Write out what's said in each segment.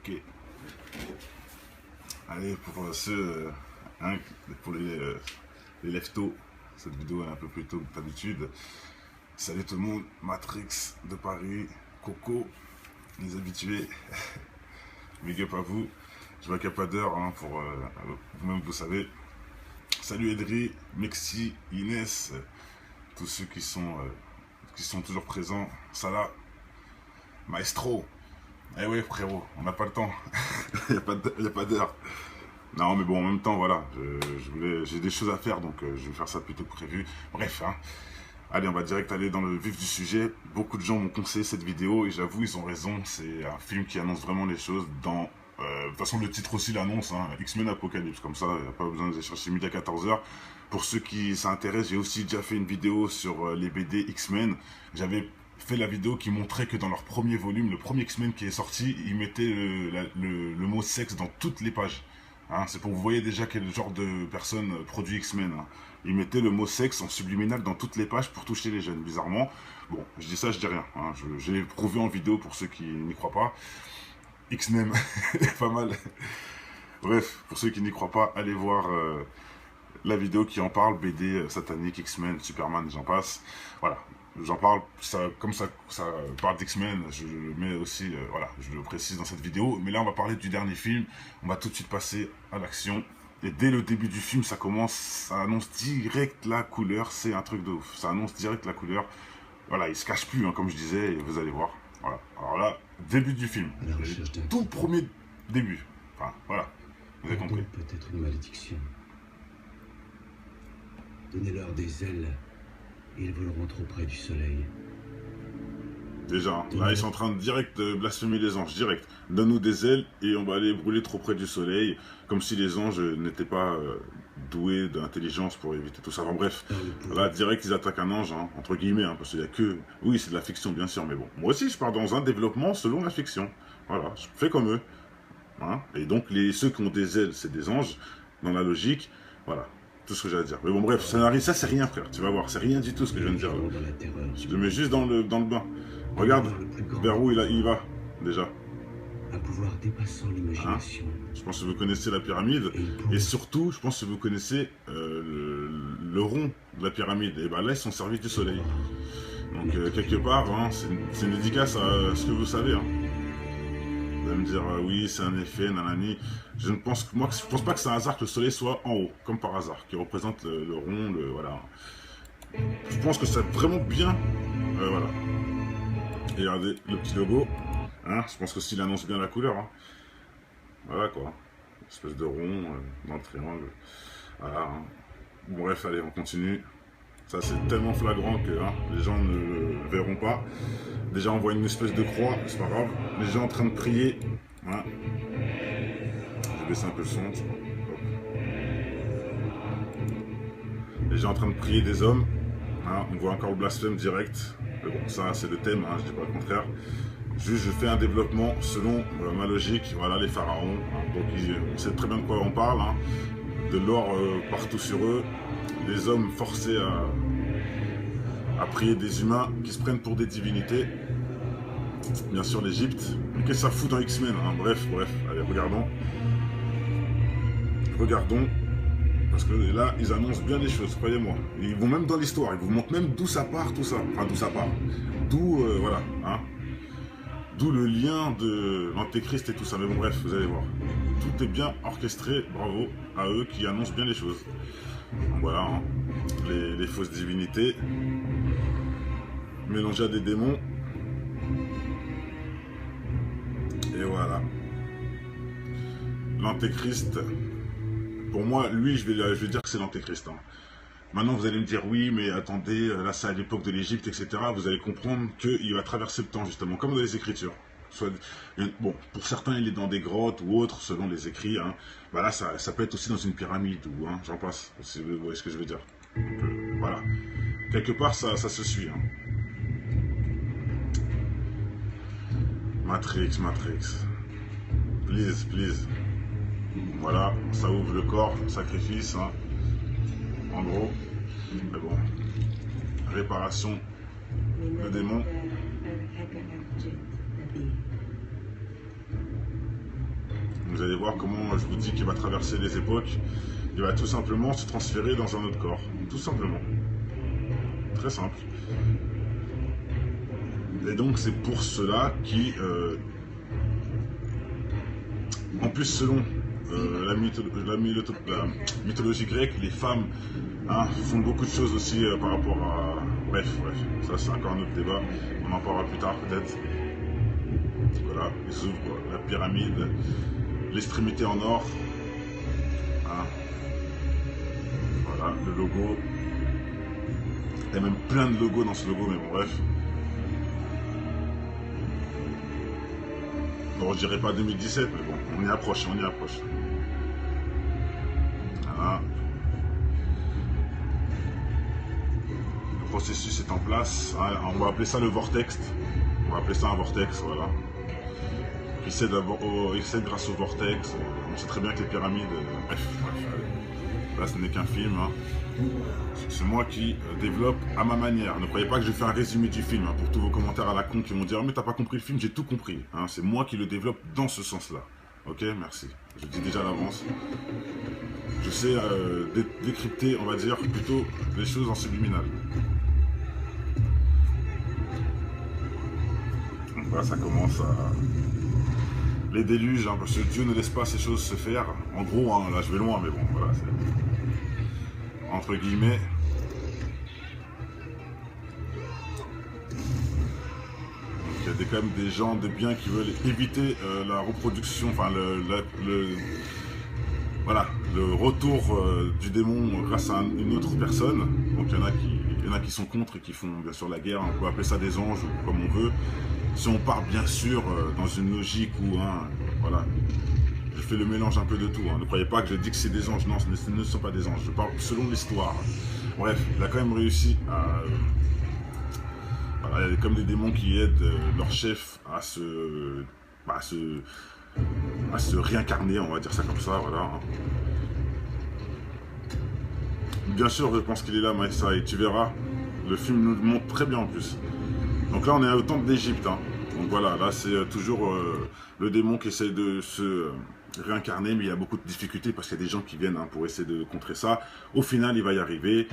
Ok. Allez, pour ceux, hein, pour les leftos, cette vidéo est un peu plus tôt que d'habitude. Salut tout le monde, Matrix de Paris, Coco, les habitués. Big up à vous. Je vois qu'il n'y a pas d'heure, hein, pour vous-même, vous savez. Salut Edri, Mexi, Inès, tous ceux qui sont toujours présents. Salah, Maestro. Eh ouais frérot, on n'a pas le temps. Il n'y a pas d'heure. Non mais bon, en même temps, voilà, j'ai des choses à faire, donc je vais faire ça plutôt que prévu. Bref, hein. Allez, on va direct aller dans le vif du sujet. Beaucoup de gens m'ont conseillé cette vidéo et j'avoue, ils ont raison. C'est un film qui annonce vraiment les choses dans... de toute façon, le titre aussi l'annonce, hein, X-Men Apocalypse. Comme ça, il n'y a pas besoin de chercher midi à 14h. Pour ceux qui s'intéressent, j'ai aussi déjà fait une vidéo sur les BD X-Men. J'avais fait la vidéo qui montrait que dans leur premier volume, le premier X-Men qui est sorti, ils mettaient le mot sexe dans toutes les pages. Hein, c'est pour que vous voyez déjà quel genre de personne produit X-Men. Hein. Ils mettaient le mot sexe en subliminal dans toutes les pages pour toucher les jeunes, bizarrement. Bon, je dis ça, je dis rien. Hein. Je l'ai prouvé en vidéo pour ceux qui n'y croient pas. X-Men, pas mal. Bref, pour ceux qui n'y croient pas, allez voir la vidéo qui en parle, BD, satanique, X-Men, Superman, j'en passe. Voilà, j'en parle, comme ça parle d'X-Men, je le mets aussi, voilà, je le précise dans cette vidéo. Mais là, on va parler du dernier film, on va tout de suite passer à l'action. Et dès le début du film, ça commence, ça annonce direct la couleur, c'est un truc de ouf. Ça annonce direct la couleur. Voilà, il se cache plus, hein, comme je disais, et vous allez voir. Voilà, alors là, début du film, tout premier début. Enfin, voilà, vous avez compris. Peut-être une malédiction. Donnez-leur des ailes, et ils voleront trop près du soleil. Déjà, là ils sont en train de direct blasphémer les anges, direct. Donne-nous des ailes et on va aller brûler trop près du soleil, comme si les anges n'étaient pas doués d'intelligence pour éviter tout ça. Enfin bref, là direct ils attaquent un ange, hein, entre guillemets, hein, parce qu'il n'y a que... Oui, c'est de la fiction bien sûr, mais bon. Moi aussi je pars dans un développement selon la fiction. Voilà, je fais comme eux. Hein. Et donc ceux qui ont des ailes, c'est des anges, dans la logique, voilà. Tout ce que j'ai à dire. Mais bon bref, ça c'est rien frère, tu vas voir, c'est rien du tout ce que je viens de dire. Je le mets juste dans le bain. Regarde vers où il va, déjà. Un pouvoir dépassant l'imagination. Hein, je pense que vous connaissez la pyramide. Et surtout, je pense que vous connaissez le rond de la pyramide. Et ben là, ils sont servis du soleil. Donc, quelque part, hein, c'est une dédicace à ce que vous savez. Hein. Vous allez me dire, oui, c'est un effet, nanani. Je pense pas que c'est un hasard que le soleil soit en haut, comme par hasard, qui représente le rond, voilà. Je pense que c'est vraiment bien, voilà. Et regardez le petit logo, hein, je pense que s'il annonce bien la couleur, hein. Voilà quoi, une espèce de rond dans le triangle, voilà. Hein. Bon, bref, allez, on continue. Ça c'est tellement flagrant que hein, les gens ne le verront pas. Déjà on voit une espèce de croix, c'est pas grave. Les gens en train de prier. Hein. Je vais baisser un peu le son. Les gens en train de prier des hommes. Hein. On voit encore le blasphème direct. Mais bon, ça c'est le thème, hein, je dis pas le contraire. Juste je fais un développement selon ma logique. Voilà les pharaons. Hein. Donc on sait très bien de quoi on parle. Hein. De l'or partout sur eux. Des hommes forcés à prier des humains qui se prennent pour des divinités. Bien sûr l'Égypte. Mais qu'est-ce que ça fout dans X-Men, hein. Bref, allez, regardons. Regardons. Parce que là, ils annoncent bien les choses, croyez-moi. Ils vont même dans l'histoire, ils vous montrent même d'où ça part, tout ça. Enfin, d'où ça part. D'où, voilà, hein. D'où le lien de l'Antéchrist et tout ça. Mais bon, bref, vous allez voir. Tout est bien orchestré, bravo à eux qui annoncent bien les choses. Donc voilà, hein. Les fausses divinités mélangées à des démons. Et voilà. L'Antéchrist, pour moi, lui, je vais dire que c'est l'Antéchrist. Hein. Maintenant, vous allez me dire, oui, mais attendez, là, c'est à l'époque de l'Égypte, etc. Vous allez comprendre qu'il va traverser le temps, justement, comme dans les Écritures. Bon, pour certains, il est dans des grottes ou autres, selon les écrits. Hein. Bah là, ça peut être aussi dans une pyramide, ou hein, j'en passe, si vous voyez ce que je veux dire. Donc, voilà. Quelque part, ça se suit. Hein. Matrix. Please. Voilà, ça ouvre le corps, sacrifice, hein. En gros. Mais bon. Réparation de démons. Vous allez voir comment je vous dis qu'il va traverser les époques. Il va tout simplement se transférer dans un autre corps. Tout simplement. Très simple. Et donc c'est pour cela qui, en plus selon la mythologie grecque, les femmes font beaucoup de choses aussi par rapport à... Bref, ça c'est encore un autre débat, on en parlera plus tard peut-être. Voilà, ils ouvrent la pyramide, l'extrémité en or. Voilà, le logo. Il y a même plein de logos dans ce logo, mais bon bref. Bon, je dirais pas 2017, mais bon, on y approche, on y approche. Voilà. Le processus est en place. On va appeler ça le vortex. On va appeler ça un vortex, voilà. Il cède grâce au vortex. On sait très bien que les pyramides... Bref. Là, ce n'est qu'un film. C'est moi qui développe à ma manière. Ne croyez pas que je fais un résumé du film. Pour tous vos commentaires à la con qui vont dire « Mais t'as pas compris le film, j'ai tout compris. » C'est moi qui le développe dans ce sens-là. Ok, merci. Je le dis déjà à l'avance. Je sais décrypter, on va dire, plutôt les choses en subliminal. Donc là, ça commence à... Les déluges, parce que Dieu ne laisse pas ces choses se faire. En gros, là je vais loin, mais bon, voilà. Entre guillemets. Il y a quand même des gens de bien qui veulent éviter la reproduction, enfin voilà, le retour du démon grâce à une autre personne. Donc il y en a qui sont contre et qui font bien sûr la guerre. On peut appeler ça des anges ou comme on veut. Si on part bien sûr dans une logique où, voilà, je fais le mélange un peu de tout. Ne croyez pas que je dis que c'est des anges, non, ce ne sont pas des anges. Je parle selon l'histoire. Bref, il a quand même réussi à... Voilà, il y a comme des démons qui aident leur chef à se réincarner, on va dire ça comme ça, voilà. Bien sûr, je pense qu'il est là, Maïssa, et tu verras, le film nous le montre très bien en plus. Donc là, on est au temple d'Égypte. Donc voilà, là, c'est toujours le démon qui essaie de se réincarner, mais il y a beaucoup de difficultés parce qu'il y a des gens qui viennent pour essayer de contrer ça. Au final, il va y arriver.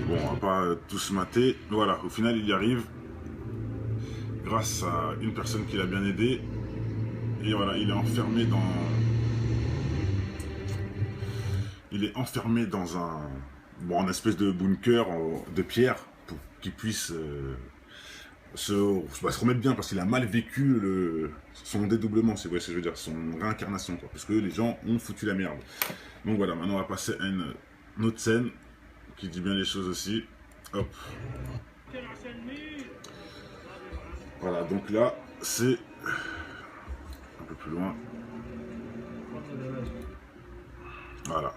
Bon, on va pas tous mater. Voilà, au final, il y arrive grâce à une personne qui l'a bien aidé. Et voilà, il est enfermé dans... Il est enfermé dans un espèce de bunker de pierre pour qu'il puisse... se remettre bien parce qu'il a mal vécu son dédoublement, si vous voyez ce que je veux dire, son réincarnation, quoi, parce que les gens ont foutu la merde. Donc voilà, maintenant on va passer à une autre scène qui dit bien les choses aussi. Hop. Voilà, donc là c'est un peu plus loin. Voilà.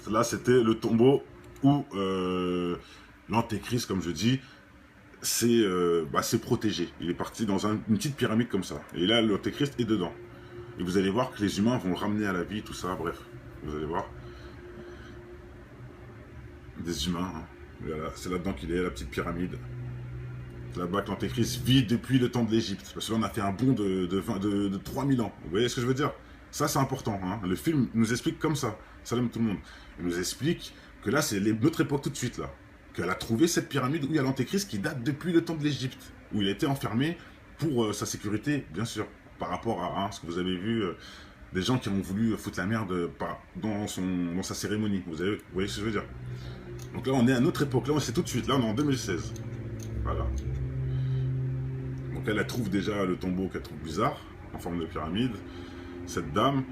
Là c'était le tombeau où l'antéchrist, comme je dis, c'est protégé. Il est parti dans une petite pyramide comme ça. Et là, l'antéchrist est dedans. Et vous allez voir que les humains vont le ramener à la vie, tout ça, bref. Vous allez voir. Des humains. Voilà, c'est là-dedans qu'il est, la petite pyramide. Là-bas que l'antéchrist vit depuis le temps de l'Égypte. Parce que là, on a fait un bond de 3000 ans. Vous voyez ce que je veux dire? Ça, c'est important. Le film nous explique comme ça. Salam tout le monde. Il nous explique que là, c'est notre époque tout de suite, là. Qu'elle a trouvé cette pyramide où il y a l'antéchrist qui date depuis le temps de l'Égypte, où il a été enfermé pour sa sécurité, bien sûr, par rapport à ce que vous avez vu, des gens qui ont voulu foutre la merde dans sa cérémonie. Vous voyez ce que je veux dire? Donc là, on est à notre époque, là, on sait tout de suite, là, on est en 2016. Voilà. Donc elle trouve déjà le tombeau qu'elle trouve bizarre, en forme de pyramide, cette dame.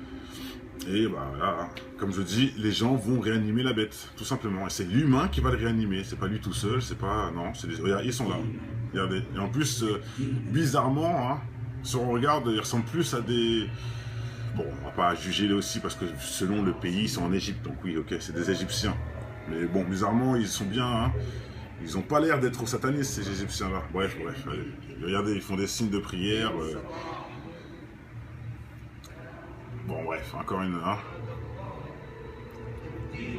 Et bah là, comme je dis, les gens vont réanimer la bête, tout simplement. Et c'est l'humain qui va le réanimer, c'est pas lui tout seul, c'est pas... Non, regardez, ils sont là, regardez. Et en plus, bizarrement, si on regarde, ils ressemblent plus à des... Bon, on va pas juger là aussi, parce que selon le pays, ils sont en Égypte, donc oui, ok, c'est des Égyptiens. Mais bon, bizarrement, ils sont bien, ils ont pas l'air d'être satanistes, ces Égyptiens-là. Bref, allez. Regardez, ils font des signes de prière... Bon bref, encore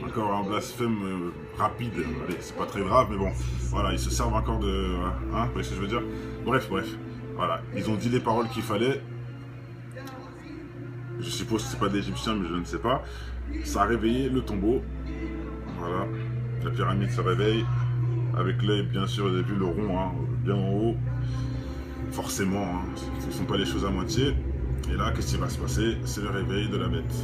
encore un blasphème rapide. Allez, c'est pas très grave, mais bon, voilà, ils se servent encore de... vous voyez ce que je veux dire? Bref, voilà, ils ont dit les paroles qu'il fallait. je suppose que c'est pas d'Égyptiens, mais je ne sais pas. Ça a réveillé le tombeau. Voilà, la pyramide se réveille. Avec l'œil, bien sûr, vous avez vu le rond, hein, bien en haut. Forcément, hein, ce ne sont pas les choses à moitié. Et là, qu'est-ce qui va se passer? C'est le réveil de la bête.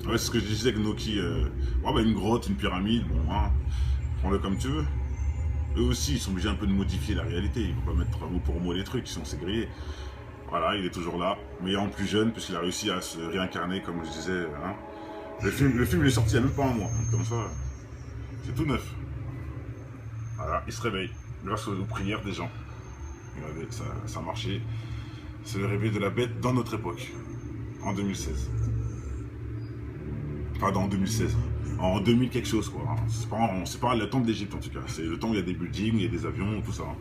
Ouais, c'est ce que je disais avec Noki. Une grotte, une pyramide, bon, hein, prends-le comme tu veux. Eux aussi, ils sont obligés un peu de modifier la réalité. Ils ne vont pas mettre mot pour mot les trucs, ils sont assez grillés. Voilà, il est toujours là, mais en plus jeune, puisqu'il a réussi à se réincarner, comme je disais. Hein. Le film il est sorti il n'y a même pas un mois, donc comme ça, c'est tout neuf. Voilà, il se réveille, grâce aux prières des gens. Regardez, ça a marché. C'est le réveil de la bête dans notre époque, en 2016. Enfin, en 2016. En 2000 quelque chose, quoi. Hein. C'est pas le temps d'Égypte, en tout cas. C'est le temps où il y a des buildings, il y a des avions, tout ça. Hein.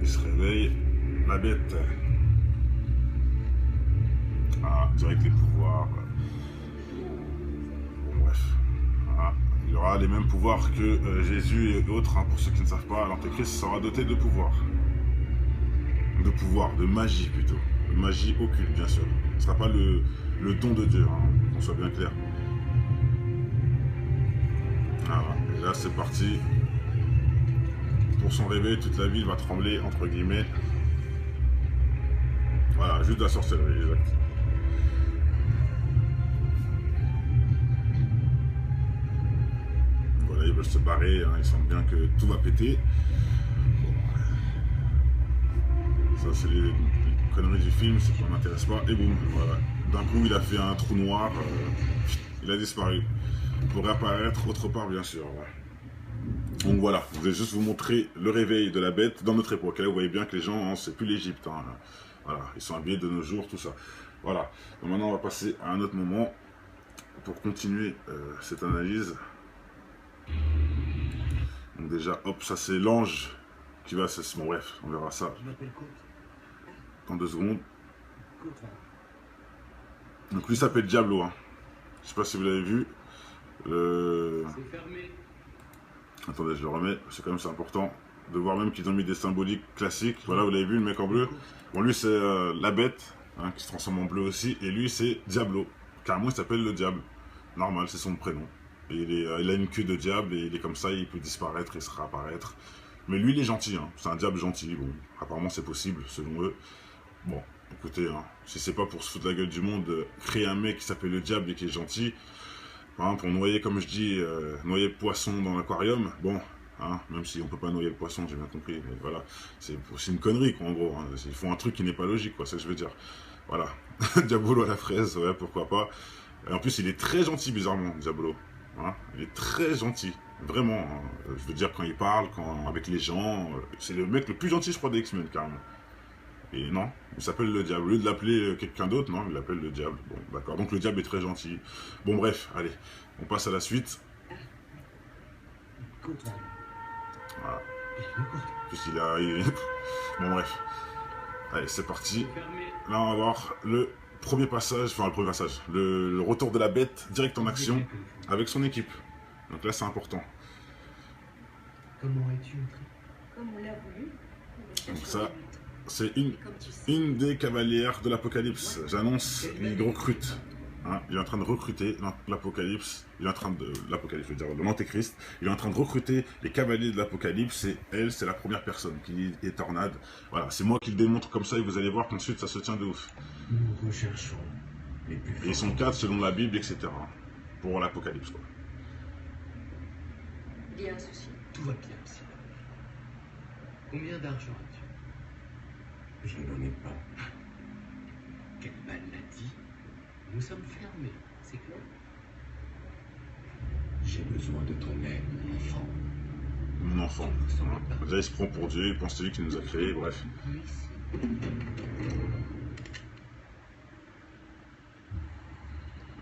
Il se réveille. La bête. Ah, direct les pouvoirs. Bon, bref. Voilà. Il y aura les mêmes pouvoirs que Jésus et autres. Hein. Pour ceux qui ne savent pas, l'Antéchrist sera doté de pouvoirs. De magie plutôt. De magie occulte, bien sûr. Ce ne sera pas le don de Dieu, hein, qu'on soit bien clair. Voilà. Et là, c'est parti. Pour son réveil, toute la ville va trembler, entre guillemets. Voilà, juste de la sorcellerie, exact. Voilà, ils veulent se barrer, hein, ils sentent bien que tout va péter. Bon. Ça, c'est les conneries du film, ça ne m'intéresse pas. Et boum, voilà. D'un coup, il a fait un trou noir, il a disparu. Pour réapparaître autre part, bien sûr. Ouais. Donc voilà, je vais juste vous montrer le réveil de la bête dans notre époque. Là, vous voyez bien que les gens, hein, c'est plus l'Égypte. Hein. Voilà, ils sont habillés de nos jours, tout ça. Voilà. Donc maintenant, on va passer à un autre moment pour continuer cette analyse. Donc déjà, hop, ça c'est l'ange qui va... Bon bref, on verra ça dans 2 secondes. Donc lui s'appelle Diablo. Hein. Je sais pas si vous l'avez vu. C'est fermé. Attendez, je le remets, c'est quand même important de voir même qu'ils ont mis des symboliques classiques. Voilà, vous l'avez vu, le mec en bleu. Bon, lui, c'est la bête, hein, qui se transforme en bleu aussi. Et lui, c'est Diablo. Carrément, il s'appelle le diable. Normal, c'est son prénom. Et il a une queue de diable et il est comme ça, il peut disparaître et se réapparaître. Mais lui, il est gentil, hein. C'est un diable gentil. Bon, apparemment, c'est possible, selon eux. Bon, écoutez, hein, si c'est pas pour se foutre de la gueule du monde, créer un mec qui s'appelle le diable et qui est gentil... Hein, pour noyer, comme je dis, noyer le poisson dans l'aquarium, bon, hein, même si on peut pas noyer le poisson, j'ai bien compris, mais voilà, c'est une connerie, quoi, en gros, hein. Ils font un truc qui n'est pas logique, quoi, c'est ce que je veux dire. Voilà, Diabolo à la fraise, ouais, pourquoi pas. Et en plus, il est très gentil, bizarrement, Diabolo, hein, il est très gentil, vraiment, hein. Je veux dire, quand il parle, avec les gens, c'est le mec le plus gentil, je crois, des X-Men, carrément. Et non, il s'appelle le diable. Au lieu de l'appeler quelqu'un d'autre, non, il l'appelle le diable. Bon, d'accord. Donc le diable est très gentil. Bon, bref, allez, on passe à la suite. Voilà. Puis Bon, bref. Allez, c'est parti. Là, on va voir le premier passage, enfin le premier passage, le retour de la bête direct en action avec son équipe. Donc là, c'est important. Comment es-tu entré? Comme on l'a voulu. Donc ça... C'est une des cavalières de l'Apocalypse. J'annonce, il recrute. Hein, il est en train de recruter l'Apocalypse. Il est en train de... L'Apocalypse, je veux dire, l'Antéchrist. Il est en train de recruter les cavaliers de l'Apocalypse. Et elle, c'est la première personne qui est tornade. Voilà, c'est moi qui le démontre comme ça. Et vous allez voir qu'ensuite, ça se tient de ouf. Nous recherchons les plus forts. Et ils sont 4 selon la Bible, etc. Pour l'Apocalypse, quoi. Il y a un souci. Tout va bien, Psy. Combien d'argent as-tu? Je n'en ai pas. Quelle maladie. Nous sommes fermés, c'est clair. J'ai besoin de ton aide, enfant. Mon enfant. Hein. Déjà, il se prend pour Dieu, il pense que c'est lui qui nous a créés, bref.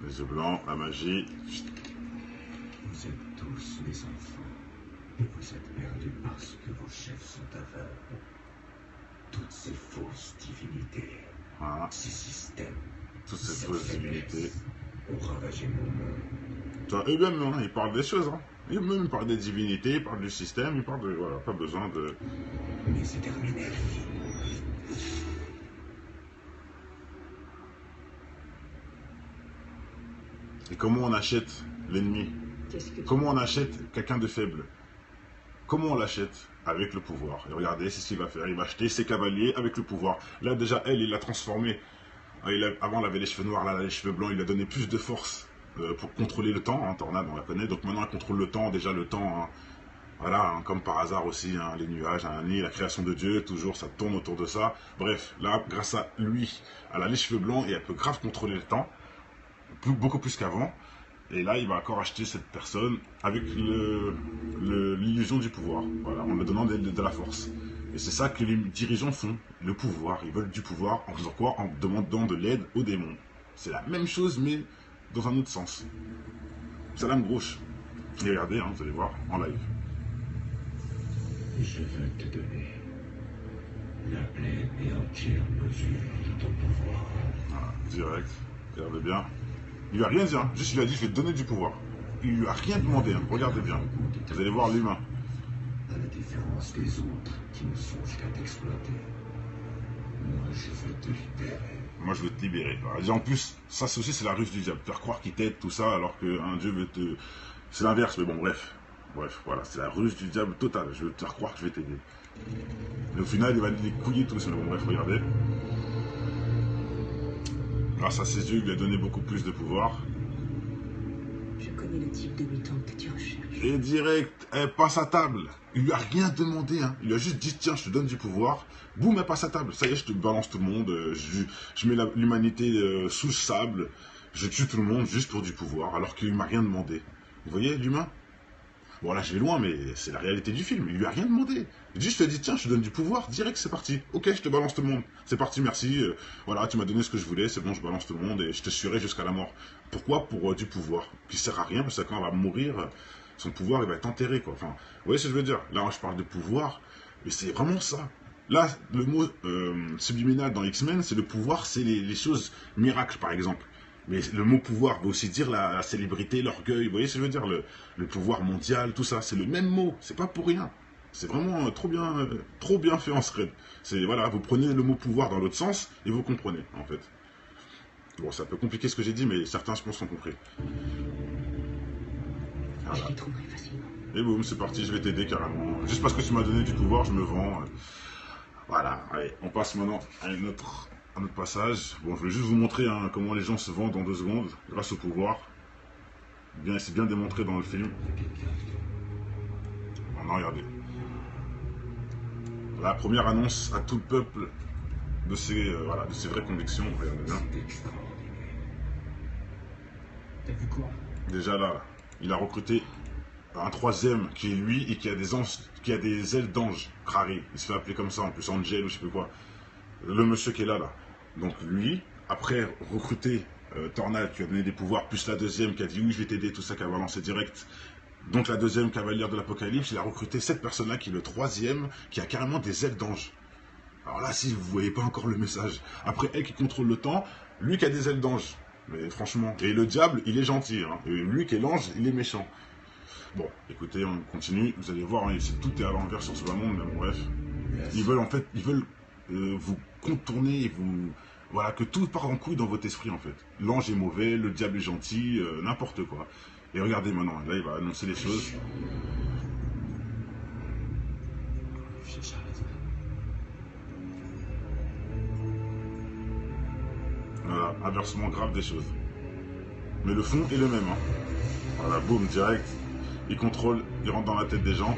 Les yeux blancs, la magie. Vous êtes tous des enfants. Et vous êtes perdus parce que vos chefs sont aveugles. Toutes ces fausses divinités, Voilà. ces systèmes, Toutes ces cette fausses faiblesse divinités. ont ravagé mon monde. Toi, eux-mêmes, hein, ils parlent des choses. Hein. Et même il parle des divinités, il parle du système, il parle de... Voilà, pas besoin de... Mais c'est terminé. Et comment on achète l'ennemi? Qu'est-ce que tu... Comment on achète quelqu'un de faible? Comment on l'achète? Avec le pouvoir. Et regardez, c'est ce qu'il va faire. Il va acheter ses cavaliers avec le pouvoir. Là, déjà, elle, il l'a transformée. Avant, elle avait les cheveux noirs, là, elle a les cheveux blancs. Il a donné plus de force pour contrôler le temps. Hein, Tornade, on la connaît. Donc maintenant, elle contrôle le temps. Déjà, le temps, hein, voilà, hein, comme par hasard aussi, hein, les nuages, hein, la création de Dieu, toujours, ça tourne autour de ça. Bref, là, grâce à lui, elle a les cheveux blancs et elle peut grave contrôler le temps. Beaucoup plus qu'avant. Et là, il va encore acheter cette personne avec l'illusion du pouvoir. Voilà, en lui donnant de la force. Et c'est ça que les dirigeants font. Le pouvoir. Ils veulent du pouvoir en faisant quoi? En demandant de l'aide aux démons. C'est la même chose, mais dans un autre sens. C'est la même gauche. Et regardez, hein, vous allez voir, en live. Je veux te donner la pleine et entière mesure de ton pouvoir. Voilà, direct. Regardez bien. Il lui a rien dit, hein. Juste il lui a dit je vais te donner du pouvoir. Il lui a rien demandé, hein. Regardez bien. Vous allez voir l'humain. À la différence des autres qui ne songent qu'à t'exploiter. Moi, je veux te libérer. Moi je veux te libérer. Et en plus, ça aussi c'est la ruse du diable. Faire croire qu'il t'aide, tout ça, alors qu'un Dieu veut te... C'est l'inverse, mais bon, bref. Bref, voilà, c'est la ruse du diable totale. Je veux te faire croire que je vais t'aider. Et au final, il va les couiller tous. Mais bon, bref, regardez. Grâce à ses yeux, il lui a donné beaucoup plus de pouvoir. Je connais le type de mutant que tu recherches. Et direct, elle passe à table. Il lui a rien demandé, hein. Il lui a juste dit, tiens, je te donne du pouvoir. Boum, elle passe à table. Ça y est, je te balance tout le monde. Je mets l'humanité sous le sable. Je tue tout le monde juste pour du pouvoir, alors qu'il m'a rien demandé. Vous voyez, l'humain? Bon, là, je vais loin, mais c'est la réalité du film. Il lui a rien demandé. Il juste dit, tiens, je te donne du pouvoir, direct, c'est parti. Ok, je te balance tout le monde. C'est parti, merci. Voilà, tu m'as donné ce que je voulais, c'est bon, je balance tout le monde et je te suivrai jusqu'à la mort. Pourquoi? Pour du pouvoir. Qui sert à rien, parce que quand elle va mourir, son pouvoir, il va être enterré, quoi. Enfin, vous voyez ce que je veux dire? Là, je parle de pouvoir, mais c'est vraiment ça. Là, le mot subliminal dans X-Men, c'est le pouvoir, c'est les choses miracles, par exemple. Mais le mot pouvoir veut aussi dire la célébrité, l'orgueil. Vous voyez ce que je veux dire? Le pouvoir mondial, tout ça. C'est le même mot. C'est pas pour rien. C'est vraiment trop bien fait en thread. C'est, voilà, vous prenez le mot pouvoir dans l'autre sens et vous comprenez, en fait. Bon, c'est un peu compliqué ce que j'ai dit, mais certains, je pense, ont compris. Voilà. Je les trouverai facilement. Et boum, c'est parti, je vais t'aider carrément. Juste parce que tu m'as donné du pouvoir, je me vends. Voilà, allez, on passe maintenant à un autre passage. Bon, je vais juste vous montrer hein, comment les gens se vendent en 2 secondes grâce au pouvoir. C'est bien démontré dans le film. Maintenant, regardez. La première annonce à tout le peuple de ses vraies convictions. Regardez bien. C'est extraordinaire. T'as vu quoi? Déjà là, il a recruté un 3e qui est lui et qui a des ailes d'ange. Crary, il se fait appeler comme ça, en plus Angel ou je sais plus quoi. Le monsieur qui est là. Donc lui, après recruter Tornade qui a donné des pouvoirs, plus la 2e qui a dit oui je vais t'aider, tout ça, qui a balancé direct. Donc la 2e cavalière de l'Apocalypse, il a recruté cette personne-là qui est le 3e, qui a carrément des ailes d'ange. Alors là, si vous voyez pas encore le message. Après, elle qui contrôle le temps, lui qui a des ailes d'ange. Mais franchement, et le diable, il est gentil. Hein. Et lui qui est l'ange, il est méchant. Bon, écoutez, on continue. Vous allez voir, hein, tout est à l'envers sur ce bas monde, mais bon, bref. Ils veulent vous contourner et vous... Voilà, que tout part en couille dans votre esprit, en fait. L'ange est mauvais, le diable est gentil, n'importe quoi. Et regardez maintenant, là, il va annoncer les choses. Voilà, inversement grave des choses. Mais le fond est le même. Hein. Voilà, boum, direct. Il contrôle, il rentre dans la tête des gens.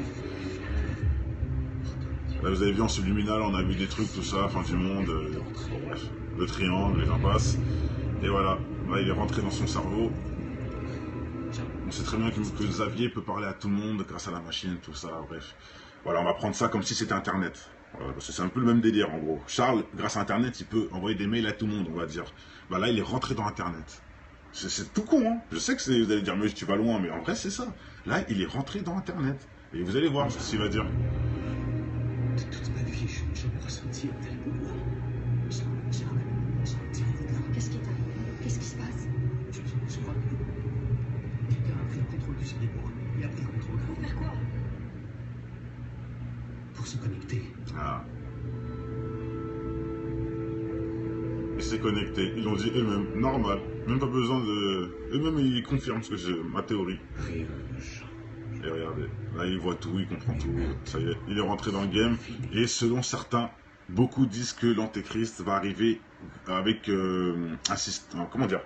Là, vous avez vu en subliminal, on a vu des trucs, tout ça, fin du monde, bon, bref, le triangle, les impasses. Et voilà, là, il est rentré dans son cerveau. On sait très bien que Xavier peut parler à tout le monde grâce à la machine, tout ça, bref. Voilà, on va prendre ça comme si c'était Internet. Voilà, parce que c'est un peu le même délire, en gros. Charles, grâce à Internet, il peut envoyer des mails à tout le monde, on va dire. Bah là, il est rentré dans Internet. C'est tout con, hein. Je sais que vous allez dire, mais tu vas loin, mais en vrai, c'est ça. Là, il est rentré dans Internet. Et vous allez voir ce qu'il va dire. De toute ma vie, je n'ai jamais ressenti un tel pouvoir. Charles, Qu'est-ce qui t'arrive? Qu'est-ce qui se passe? je crois que quelqu'un a pris le contrôle du cinéma. Il a pris le contrôle. Pour faire quoi? Pour se connecter. Ah. Il s'est connecté. Ils l'ont dit eux-mêmes. Normal. Même pas besoin de... Eux-mêmes, ils confirment ce que j'ai... ma théorie. Rien ne change. Et regardez. Là, il voit tout, il comprend tout. Ça y est. Il est rentré dans le game. Et selon certains, beaucoup disent que l'Antéchrist va arriver avec un système... Comment dire?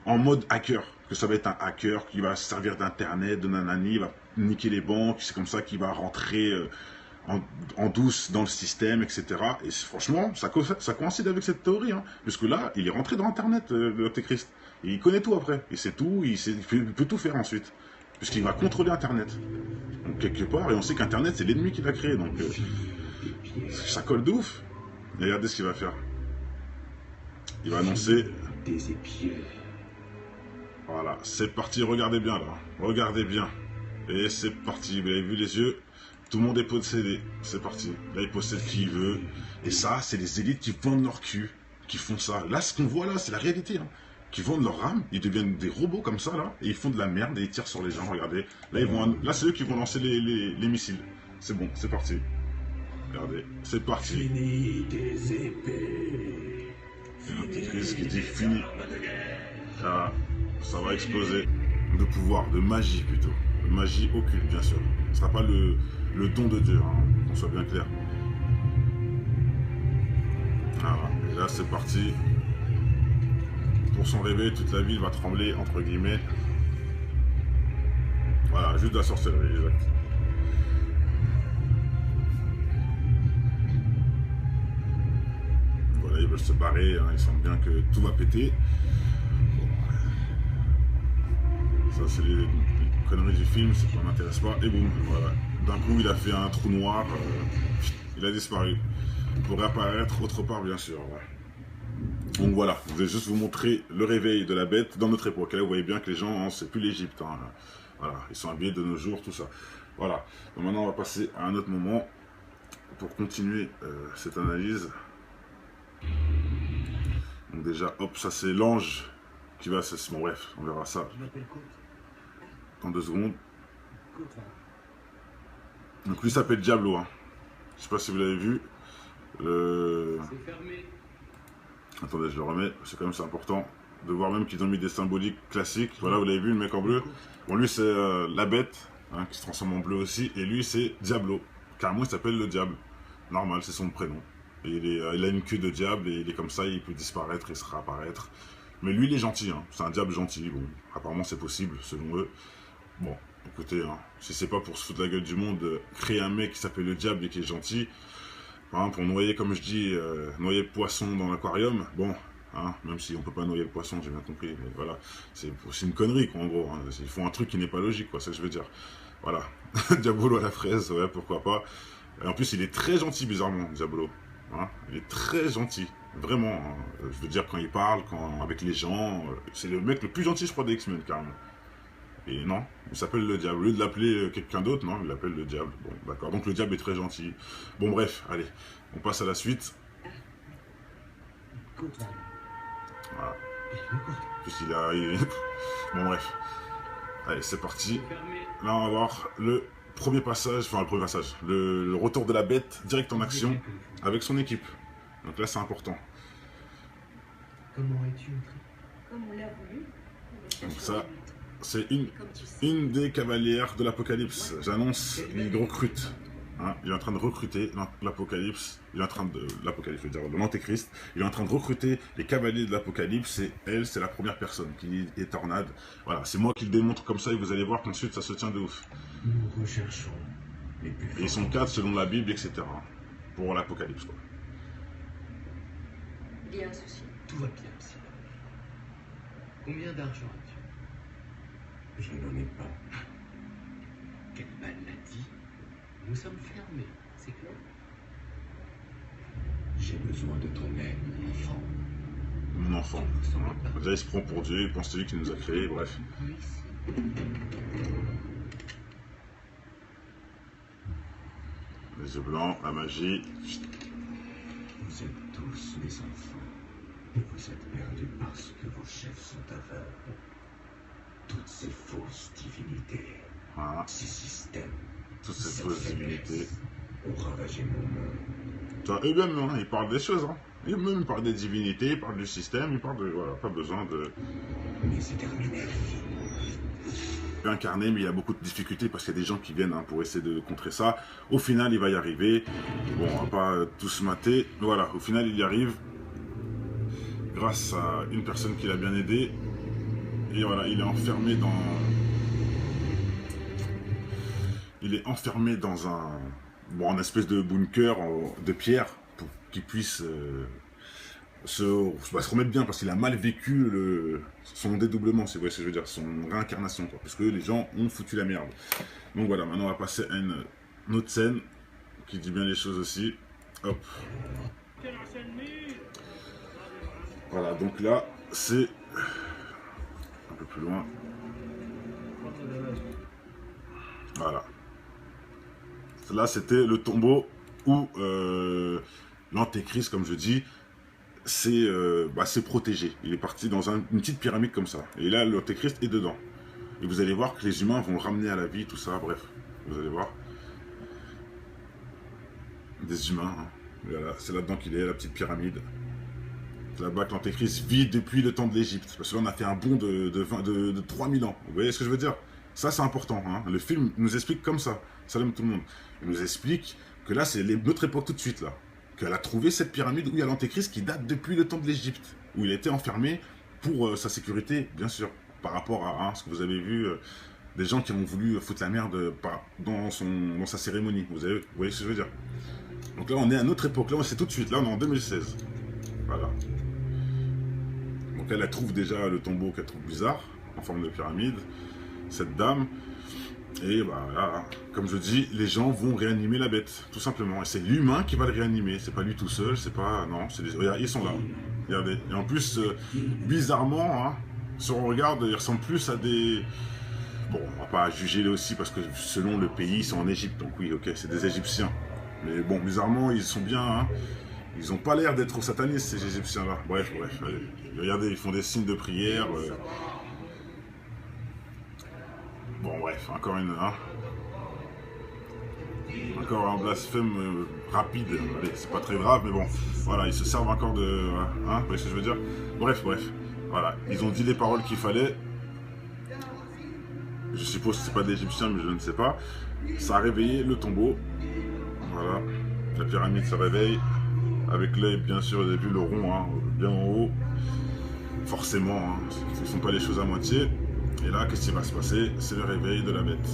En mode hacker. Que ça va être un hacker qui va se servir d'internet, de nanani, il va niquer les banques, c'est comme ça qu'il va rentrer en douce dans le système, etc. Et franchement, ça coïncide avec cette théorie, hein, puisque là, il est rentré dans internet, l'Antéchrist. Et il connaît tout après, il sait tout, il peut tout faire ensuite, puisqu'il va contrôler internet. Donc quelque part, et on sait qu'internet c'est l'ennemi qu'il a créé, donc ça colle de ouf. Et regardez ce qu'il va faire. Il va annoncer... Des épieux. Voilà, c'est parti, regardez bien là, regardez bien. Et c'est parti, vous avez vu les yeux, tout le monde est possédé, c'est parti. Là il possède qui il veut, et ça c'est les élites qui vendent leur cul, qui font ça. Là ce qu'on voit là, c'est la réalité, hein. Qui vendent leur âme, ils deviennent des robots comme ça là, et ils font de la merde et ils tirent sur les gens, regardez. Là, là c'est eux qui vont lancer les missiles. C'est bon, c'est parti. Regardez, c'est parti. Fini des épées. Et l'Antéchrist qui dit fini. Ah. Ça va exploser de pouvoir, de magie plutôt. De magie occulte, bien sûr. Ce ne sera pas le don de Dieu, hein, qu'on soit bien clair. Voilà. Et là, c'est parti. Pour son réveil, toute la ville va trembler, entre guillemets. Voilà, juste de la sorcellerie, exact. Voilà, ils veulent se barrer, hein, ils sentent bien que tout va péter. Ça c'est les conneries du film, ça ne m'intéresse pas. Et boum, voilà. D'un coup il a fait un trou noir, il a disparu. Il pourrait apparaître autre part bien sûr. Ouais. Donc voilà, je vais juste vous montrer le réveil de la bête dans notre époque. Là vous voyez bien que les gens, hein, c'est plus l'Égypte. Hein. Voilà, ils sont habillés de nos jours, tout ça. Voilà, donc maintenant on va passer à un autre moment pour continuer cette analyse. Donc déjà, hop, ça c'est l'ange qui va... Bon bref, on verra ça. Je m'appelle Côte. En 2 secondes. Côte, là. Donc lui s'appelle Diablo. Hein. Je sais pas si vous l'avez vu. C'est fermé. Attendez, je le remets. C'est quand même important de voir même qu'ils ont mis des symboliques classiques. Voilà, vous l'avez vu, le mec en bleu. Bon, lui c'est la bête, hein, qui se transforme en bleu aussi. Et lui c'est Diablo. Carrément il s'appelle le diable. Normal, c'est son prénom. Et il a une queue de diable et il est comme ça, il peut disparaître et se réapparaître. Mais lui il est gentil, hein. C'est un diable gentil. Bon, apparemment c'est possible selon eux. Bon, écoutez, hein, si c'est pas pour se foutre la gueule du monde, créer un mec qui s'appelle le diable et qui est gentil, hein, pour noyer, comme je dis, noyer le poisson dans l'aquarium, bon, hein, même si on peut pas noyer le poisson, j'ai bien compris, mais voilà, c'est une connerie, quoi, en gros, hein, ils font un truc qui n'est pas logique, quoi, c'est ce que je veux dire, voilà, Diabolo à la fraise, ouais, pourquoi pas, et en plus il est très gentil, bizarrement, Diabolo, hein, il est très gentil, vraiment, hein, je veux dire, quand il parle, avec les gens, c'est le mec le plus gentil, je crois, des X-Men, carrément. Et non, il s'appelle le diable. Au lieu de l'appeler quelqu'un d'autre, non, il l'appelle le diable. Bon, d'accord. Donc le diable est très gentil. Bon, bref, allez, on passe à la suite. Côte, là. Voilà. Côte. Puisqu'il a... Bon, bref. Allez, c'est parti. C'est fermé. Là, on va voir le premier passage, enfin le premier passage, le retour de la bête direct en action avec son équipe. Donc là, c'est important. Comment es-tu entré? Comme on l'a voulu. Donc ça, c'est Comme tu sais. une des cavalières de l'Apocalypse. J'annonce, il recrute. Hein, il est en train de recruter l'Apocalypse. Il est en train de... L'Apocalypse, je veux dire, de l'Antéchrist. Il est en train de recruter les cavaliers de l'Apocalypse. Et elle, c'est la première personne qui est tornade. Voilà, c'est moi qui le démontre comme ça. Et vous allez voir qu'ensuite, ça se tient de ouf. Nous recherchons les plus Et ils sont 4 selon la Bible, etc. Pour l'Apocalypse, quoi. Il y a un souci. Tout va bien, c'est bon. Combien d'argent as-tu? Je n'en ai pas. Quelle maladie. Nous sommes fermés, c'est clair. J'ai besoin de ton aide, enfant. Mon enfant. Hein. Déjà, il se prend pour Dieu. Il pense que c'est lui qui nous a créés. Bref. Les yeux blancs, la magie. Vous êtes tous des enfants. Et vous êtes perdus parce que vos chefs sont aveugles. Toutes ces fausses divinités. Voilà. Ces systèmes, Toutes ces cette fausses divinités. faiblesse, ont ravagé mon monde. Tu vois, eux-mêmes, hein, ils parlent des choses. Hein. Eux-mêmes, ils parlent des divinités, ils parlent du système, ils parlent de... Voilà, pas besoin de... Mais c'est terminé. Incarné, mais il y a beaucoup de difficultés parce qu'il y a des gens qui viennent hein, pour essayer de contrer ça. Au final, il va y arriver. Bon, on va pas tous mater. Voilà, au final, il y arrive grâce à une personne qui l'a bien aidé. Et voilà, il est enfermé dans... Il est enfermé dans un... Bon, une espèce de bunker de pierre pour qu'il puisse... se remettre bien parce qu'il a mal vécu son dédoublement, si vous voyez ce que je veux dire, son réincarnation, quoi, parce que les gens ont foutu la merde. Donc voilà, maintenant on va passer à une autre scène qui dit bien les choses aussi. Hop. Voilà, donc là, c'est un peu plus loin. Voilà. Là, c'était le tombeau où l'antéchrist, comme je dis, c'est protégé. Il est parti dans une petite pyramide comme ça. Et là, l'antéchrist est dedans. Et vous allez voir que les humains vont le ramener à la vie, tout ça, bref. Vous allez voir. Des humains, hein. Voilà, c'est là-dedans qu'il est, la petite pyramide. C'est là-bas que l'antéchrist vit depuis le temps de l'Égypte. Parce que là, on a fait un bond de 3000 ans. Vous voyez ce que je veux dire? Ça, c'est important. Hein. Le film nous explique comme ça. Salam tout le monde. Il nous explique que là, c'est notre époque tout de suite, là. Qu'elle a trouvé cette pyramide où il y a l'antéchrist qui date depuis le temps de l'Égypte, où il a été enfermé pour sa sécurité, bien sûr, par rapport à ce que vous avez vu, des gens qui ont voulu foutre la merde dans sa cérémonie, vous voyez ce que je veux dire. Donc là, on est à notre époque, là, c'est tout de suite, là, on est en 2016. Voilà. Donc elle trouve déjà le tombeau qu'elle trouve bizarre, en forme de pyramide, cette dame. Et bah là, comme je dis, les gens vont réanimer la bête, tout simplement. Et c'est l'humain qui va le réanimer, c'est pas lui tout seul, c'est pas... Non, regardez, ils sont là. Regardez. Et en plus, bizarrement, hein, si on regarde, ils ressemblent plus à des... Bon, on va pas juger là aussi, parce que selon le pays, ils sont en Égypte, donc oui, ok, c'est des Égyptiens. Mais bon, bizarrement, ils sont bien, hein. Ils ont pas l'air d'être satanistes, ces Égyptiens-là. Bref, allez. Regardez, ils font des signes de prière... Bon bref, encore une... Hein. Encore un blasphème rapide. Allez, c'est pas très grave, mais bon. Voilà, ils se servent encore de... Hein, vous voyez ce que je veux dire? Bref. Voilà, ils ont dit les paroles qu'il fallait. Je suppose que c'est pas d'Égyptiens, mais je ne sais pas. Ça a réveillé le tombeau. Voilà, la pyramide se réveille. Avec l'œil, bien sûr, vous avez vu le rond, hein, bien en haut. Forcément, hein, ce ne sont pas les choses à moitié. Et là, qu'est-ce qui va se passer? C'est le réveil de la bête.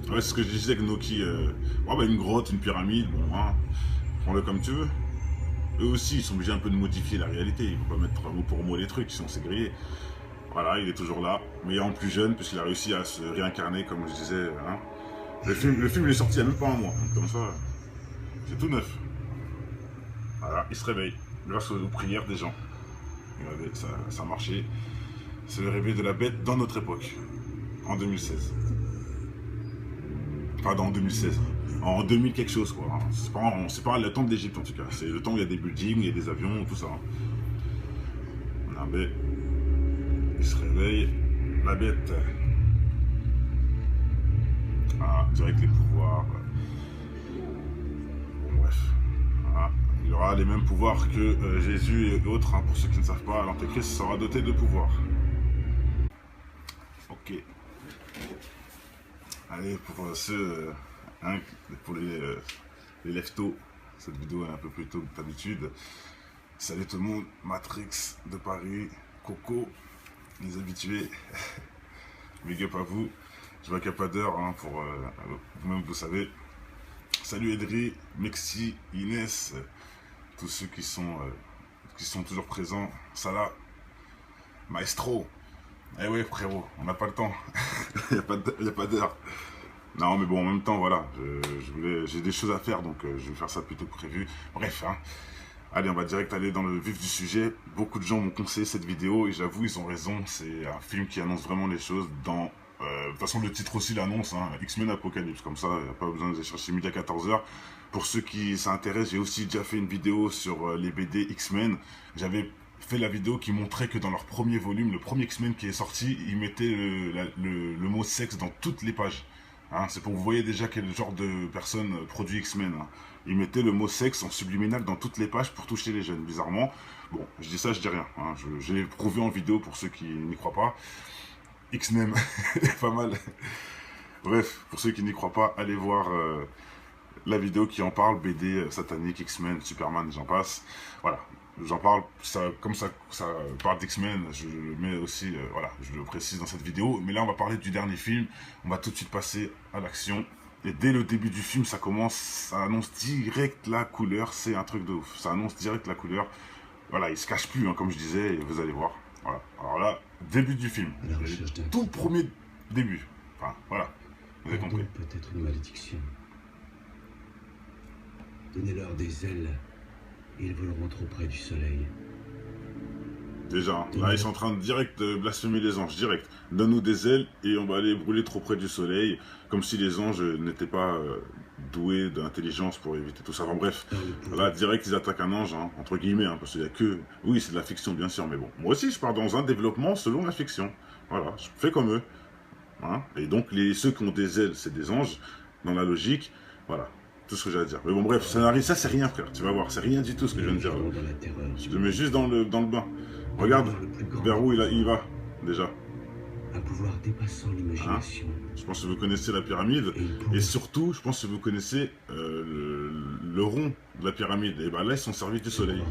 Ouais, c'est ce que je disais avec Noki. Une grotte, une pyramide, bon, hein, prends-le comme tu veux. Eux aussi, ils sont obligés un peu de modifier la réalité. Ils ne vont pas mettre mot pour mot les trucs, sinon c'est grillé. Voilà, il est toujours là, mais en plus jeune, puisqu'il a réussi à se réincarner, comme je disais. Hein. Le film il est sorti il n'y a même pas un mois, donc comme ça, c'est tout neuf. Voilà, il se réveille, grâce aux prières des gens. Regardez, ça a marché. C'est le réveil de la bête dans notre époque, en 2016. Enfin, en 2016. En 2000 quelque chose, quoi. Hein. C'est pas le temps de l'Égypte, en tout cas. C'est le temps où il y a des buildings, il y a des avions, tout ça. Hein. La bête, il se réveille. La bête. Ah, direct les pouvoirs. Bon, bref. Voilà. Il aura les mêmes pouvoirs que Jésus et autres. Hein. Pour ceux qui ne savent pas, l'Antéchrist sera doté de pouvoirs. Ok. Allez, pour ceux... Hein, pour les leftos, cette vidéo est un peu plus tôt que d'habitude. Salut tout le monde, Matrix de Paris, Coco, les habitués. Big up à vous. Je vois qu'il n'y a pas d'heure, hein, pour vous-même, vous savez. Salut Edri, Mexi, Inès, tous ceux qui sont toujours présents. Salah, Maestro. Eh ouais frérot, on n'a pas le temps. Il n'y a pas d'heure. Non mais bon, en même temps, voilà, j'ai des choses à faire, donc je vais faire ça plutôt que prévu. Bref, hein. Allez, on va direct aller dans le vif du sujet. Beaucoup de gens m'ont conseillé cette vidéo et j'avoue, ils ont raison. C'est un film qui annonce vraiment les choses dans... de toute façon, le titre aussi l'annonce, hein, X-Men Apocalypse, comme ça, il n'y a pas besoin de chercher midi à 14h. Pour ceux qui s'intéressent, j'ai aussi déjà fait une vidéo sur les BD X-Men. J'avais fait la vidéo qui montrait que dans leur premier volume, le premier X-Men qui est sorti, ils mettaient le mot sexe dans toutes les pages. Hein, c'est pour que vous voyez déjà quel genre de personne produit X-Men. Hein. Ils mettaient le mot sexe en subliminal dans toutes les pages pour toucher les jeunes, bizarrement. Bon, je dis ça, je dis rien. Hein. Je l'ai prouvé en vidéo pour ceux qui n'y croient pas. X-Men, pas mal. Bref, pour ceux qui n'y croient pas, allez voir la vidéo qui en parle, BD, satanique, X-Men, Superman, j'en passe. Voilà, j'en parle, comme ça parle d'X-Men, je le mets aussi, voilà, je le précise dans cette vidéo. Mais là, on va parler du dernier film, on va tout de suite passer à l'action. Et dès le début du film, ça commence, ça annonce direct la couleur, c'est un truc de ouf. Ça annonce direct la couleur. Voilà, il se cache plus, hein, comme je disais, et vous allez voir. Voilà, alors là, début du film, tout premier début. Enfin, voilà, vous avez compris. Peut-être une malédiction. Donnez-leur des ailes, et ils voleront trop près du soleil. Déjà, là ils sont en train de direct blasphémer les anges, direct. Donne-nous des ailes et on va aller brûler trop près du soleil, comme si les anges n'étaient pas doués d'intelligence pour éviter tout ça. Enfin bref, là direct ils attaquent un ange, hein, entre guillemets, hein, parce qu'il n'y a que... Oui, c'est de la fiction bien sûr, mais bon. Moi aussi je pars dans un développement selon la fiction. Voilà, je fais comme eux. Hein. Et donc ceux qui ont des ailes, c'est des anges, dans la logique, voilà. Tout ce que j'ai à dire. Mais bon bref, ça c'est rien frère, tu vas voir, c'est rien du tout ce que je viens de dire. Je le mets juste dans le bain. Regarde vers où il va, déjà. Un pouvoir dépassant l'imagination. Hein, je pense que vous connaissez la pyramide. Et surtout, je pense que vous connaissez le rond de la pyramide. Et bien là, ils sont servis du soleil.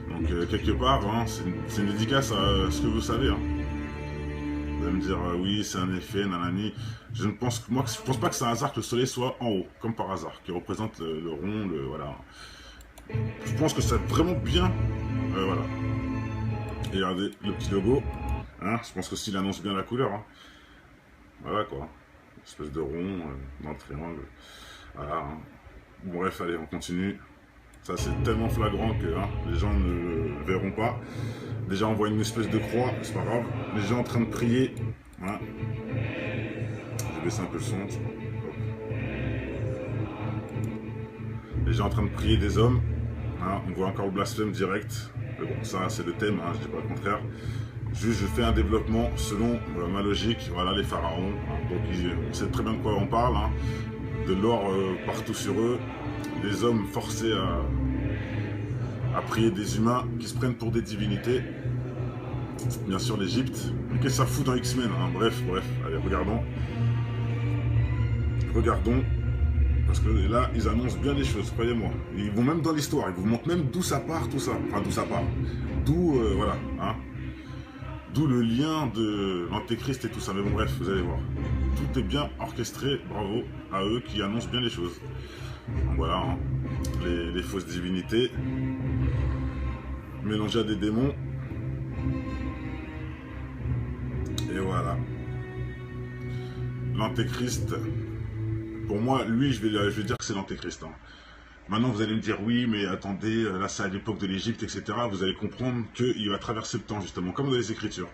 Donc, quelque part, hein, c'est une dédicace à ce que vous savez. Hein. Vous allez me dire, oui, c'est un effet, nanani. Je pense pas que c'est un hasard que le soleil soit en haut, comme par hasard, qui représente le rond, voilà. Je pense que c'est vraiment bien, voilà. Et regardez le petit logo, hein, je pense que s'il annonce bien la couleur, hein. Voilà quoi, une espèce de rond dans le triangle, voilà. Hein. Bon, bref, allez, on continue. Ça c'est tellement flagrant que hein, les gens ne le verront pas. Déjà on voit une espèce de croix, c'est pas grave. Les gens en train de prier. Hein. Je vais baisser un peu le son. Les gens en train de prier des hommes. Hein. On voit encore le blasphème direct. Mais bon, ça c'est le thème, hein, je dis pas le contraire. Juste je fais un développement selon ma logique. Voilà les pharaons. Hein. Donc on sait très bien de quoi on parle. Hein. De l'or partout sur eux. Des hommes forcés à prier des humains qui se prennent pour des divinités. Bien sûr l'Égypte. Mais qu'est-ce que ça fout dans X-Men hein. Bref, allez, regardons. Parce que là, ils annoncent bien les choses, croyez-moi. Ils vont même dans l'histoire, ils vous montrent même d'où ça part, tout ça. Enfin, d'où ça part. D'où, voilà, hein. D'où le lien de l'Antéchrist et tout ça. Mais bon, bref, vous allez voir. Tout est bien orchestré, bravo à eux qui annoncent bien les choses. Donc voilà, hein. Les fausses divinités mélangées à des démons. Et voilà. L'Antéchrist, pour moi, lui, je vais dire que c'est l'Antéchrist. Hein. Maintenant, vous allez me dire, oui, mais attendez, là, c'est à l'époque de l'Égypte, etc. Vous allez comprendre qu'il va traverser le temps, justement, comme dans les Écritures.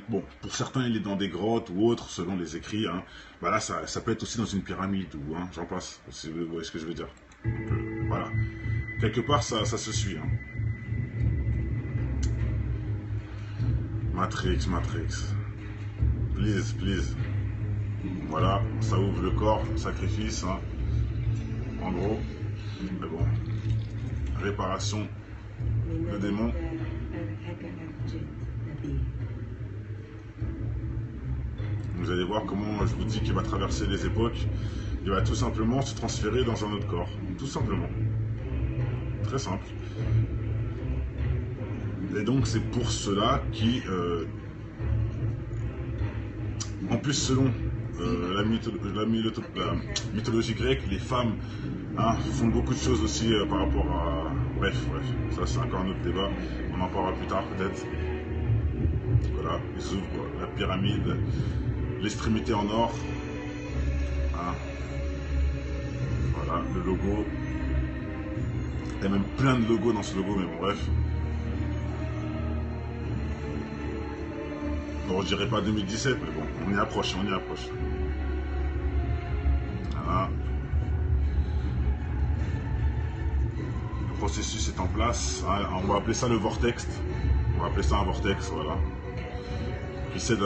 Bon, pour certains, il est dans des grottes ou autres, selon les écrits. Hein. Bah là, ça peut être aussi dans une pyramide, ou hein, j'en passe, si vous voyez ce que je veux dire. Donc, voilà. Quelque part, ça se suit. Hein. Matrix. Please. Voilà, ça ouvre le corps, sacrifice, hein. En gros. Mais bon. Réparation de démons. Vous allez voir comment je vous dis qu'il va traverser les époques. Il va tout simplement se transférer dans un autre corps. Tout simplement. Très simple. Et donc c'est pour cela qui... en plus selon la mythologie grecque, les femmes hein, font beaucoup de choses aussi par rapport à... Bref, ça c'est encore un autre débat. On en parlera plus tard peut-être. Voilà, ils ouvrent la pyramide, l'extrémité en or. Hein. Voilà, le logo. Il y a même plein de logos dans ce logo, mais bon, bref. Bon, je dirais pas 2017, mais bon, on y approche. Voilà. Le processus est en place. Hein, on va appeler ça le vortex. On va appeler ça un vortex, voilà. Il cède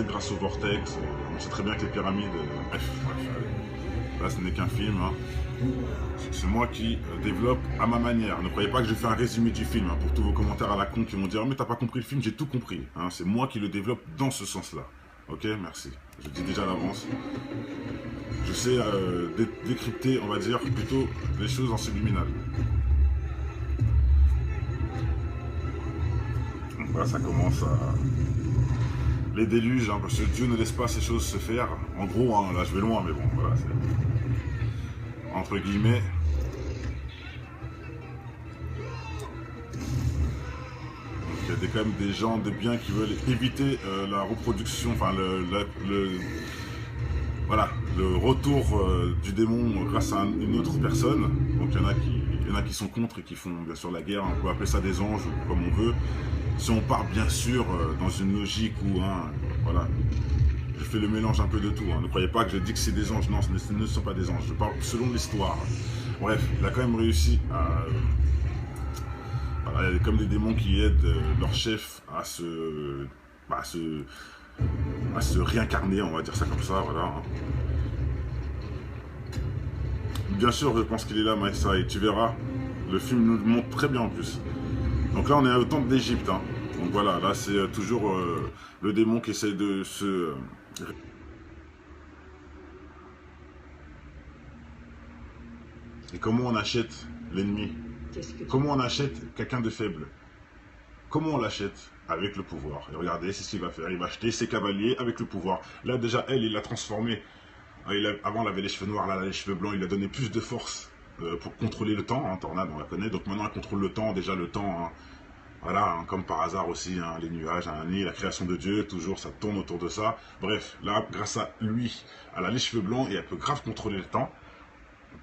grâce au vortex. On sait très bien que les pyramides... bref, allez. Là, ce n'est qu'un film. Hein. C'est moi qui développe à ma manière. Ne croyez pas que je fais un résumé du film. Hein, pour tous vos commentaires à la con qui vont dire « Mais t'as pas compris le film, j'ai tout compris. Hein. » C'est moi qui le développe dans ce sens-là. Ok, merci. Je le dis déjà à l'avance. Je sais décrypter, on va dire, plutôt les choses en subliminal. Voilà, ça commence à... Les déluges, hein, parce que Dieu ne laisse pas ces choses se faire. En gros, hein, là je vais loin, mais bon, voilà. Entre guillemets. Il y a quand même des gens de bien qui veulent éviter la reproduction, enfin voilà, le retour du démon grâce à une autre personne. Donc il y en a qui sont contre et qui font bien sûr la guerre. On peut appeler ça des anges, comme on veut. Si on part bien sûr dans une logique où, hein, voilà, je fais le mélange un peu de tout. Hein. Ne croyez pas que je dis que c'est des anges, non, ce ne sont pas des anges. Je parle selon l'histoire. Bref, il a quand même réussi à... Voilà, il y a comme des démons qui aident leur chef à se réincarner, on va dire ça comme ça, voilà. Hein. Bien sûr, je pense qu'il est là, Maïssa, et tu verras, le film nous le montre très bien en plus. Donc là, on est au temple d'Égypte. Hein. Donc voilà, là, c'est toujours le démon qui essaie de se... Et comment on achète l'ennemi? Comment on achète quelqu'un de faible? Comment on l'achète? Avec le pouvoir. Et regardez, c'est ce qu'il va faire. Il va acheter ses cavaliers avec le pouvoir. Là, déjà, il l'a transformé. Avant, elle avait les cheveux noirs, là, les cheveux blancs. Il a donné plus de force pour contrôler le temps. Hein, Tornade, on la connaît. Donc maintenant, elle contrôle le temps. Déjà, le temps, hein, voilà, hein, comme par hasard aussi, hein, les nuages, hein, la création de Dieu, toujours, ça tourne autour de ça. Bref, là, grâce à lui, elle a les cheveux blancs et elle peut grave contrôler le temps.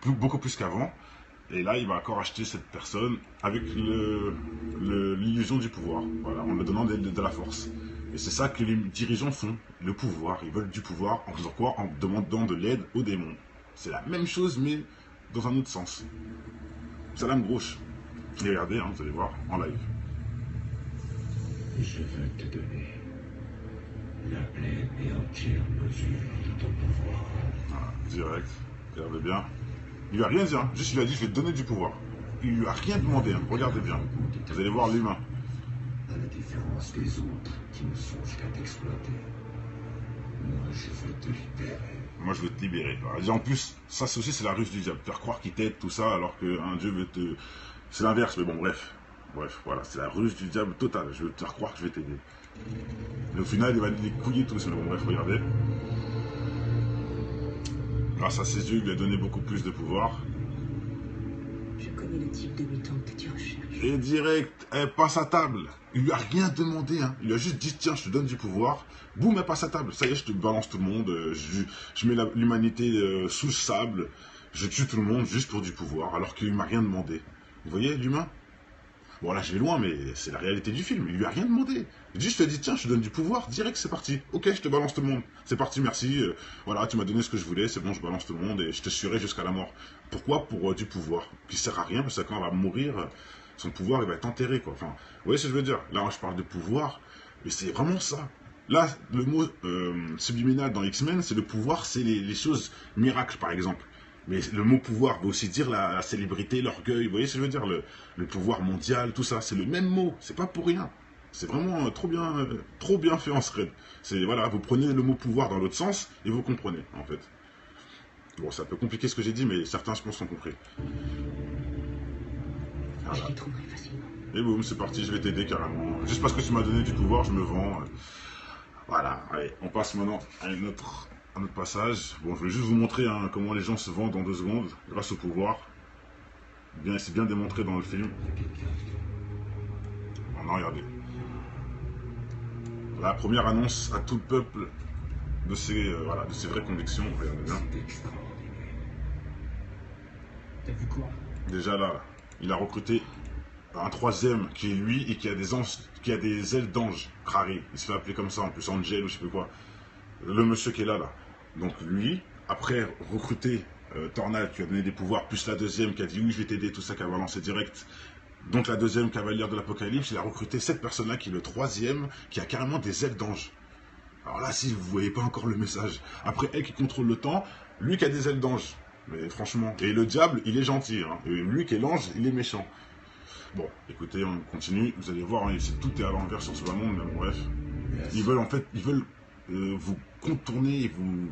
Beaucoup plus qu'avant. Et là, il va encore acheter cette personne avec l'illusion du pouvoir, voilà, en lui donnant de la force. Et c'est ça que les dirigeants font, le pouvoir. Ils veulent du pouvoir en faisant quoi? En demandant de l'aide aux démons. C'est la même chose, mais dans un autre sens. C'est la même gauche. Et regardez, hein, vous allez voir, en live. Je veux te donner la pleine et entière mesure de ton pouvoir. Voilà, direct, regardez bien. Il lui a rien dit, hein. Juste il lui a dit je vais te donner du pouvoir. Il lui a rien demandé, hein. Regardez bien. Vous allez voir l'humain. À la différence des autres qui ne songent qu'à t'exploiter. Moi je veux te libérer. Moi je veux te libérer. Et en plus, ça aussi c'est la ruse du diable. Faire croire qu'il t'aide, tout ça, alors qu'un Dieu veut te... C'est l'inverse, mais bon bref. Bref, voilà, c'est la ruse du diable totale. Je veux te faire croire que je vais t'aider. Et au final, il va les couiller tous. Mais bon bref, regardez. Grâce à ses yeux, il lui a donné beaucoup plus de pouvoir. Je connais le type de mutant que tu recherches. Et direct, elle passe à table. Il lui a rien demandé. Hein. Il lui a juste dit, tiens, je te donne du pouvoir. Boum, elle passe à table. Ça y est, je te balance tout le monde. Je mets l'humanité sous le sable. Je tue tout le monde juste pour du pouvoir, alors qu'il ne m'a rien demandé. Vous voyez, l'humain? Bon, là, je vais loin, mais c'est la réalité du film. Il lui a rien demandé. Il juste dit, tiens, je te donne du pouvoir, direct, c'est parti. Ok, je te balance tout le monde. C'est parti, merci. Voilà, tu m'as donné ce que je voulais, c'est bon, je balance tout le monde et je te suivrai jusqu'à la mort. Pourquoi? Pour du pouvoir. Qui sert à rien, parce que quand elle va mourir, son pouvoir, il va être enterré, quoi. Enfin, vous voyez ce que je veux dire? Là, je parle de pouvoir, mais c'est vraiment ça. Là, le mot subliminal dans X-Men, c'est le pouvoir, c'est les choses miracles, par exemple. Mais le mot pouvoir veut aussi dire la célébrité, l'orgueil. Vous voyez ce que je veux dire? Le pouvoir mondial, tout ça. C'est le même mot. C'est pas pour rien. C'est vraiment trop bien fait en thread. C'est, voilà, vous prenez le mot pouvoir dans l'autre sens et vous comprenez, en fait. Bon, c'est un peu compliqué ce que j'ai dit, mais certains, je pense, ont compris. Voilà. Je les trouverai facilement. Et boum, c'est parti, je vais t'aider carrément. Juste parce que tu m'as donné du pouvoir, je me vends. Voilà, allez, on passe maintenant à un autre passage. Bon, je vais juste vous montrer hein, comment les gens se vendent en 2 secondes grâce au pouvoir. C'est bien démontré dans le film. Maintenant, regardez. La première annonce à tout le peuple de ses vraies convictions. Regardez bien. T'as vu quoi? Déjà là, il a recruté un 3e qui est lui et qui a des anges, qui a des ailes d'ange. Crary, il se fait appeler comme ça en plus, Angel ou je sais plus quoi. Le monsieur qui est là. Donc lui, après recruter Tornal qui lui a donné des pouvoirs, plus la deuxième qui a dit oui je vais t'aider, tout ça, qui a balancé direct. Donc la deuxième cavalière de l'Apocalypse, il a recruté cette personne-là qui est le troisième, qui a carrément des ailes d'ange. Alors là, si vous voyez pas encore le message. Après, elle qui contrôle le temps, lui qui a des ailes d'ange. Mais franchement. Et le diable, il est gentil. Hein. Et lui qui est l'ange, il est méchant. Bon, écoutez, on continue. Vous allez voir, hein, tout est à l'envers sur ce bas monde, mais bon, bref. Ils veulent en fait, vous contourner, vous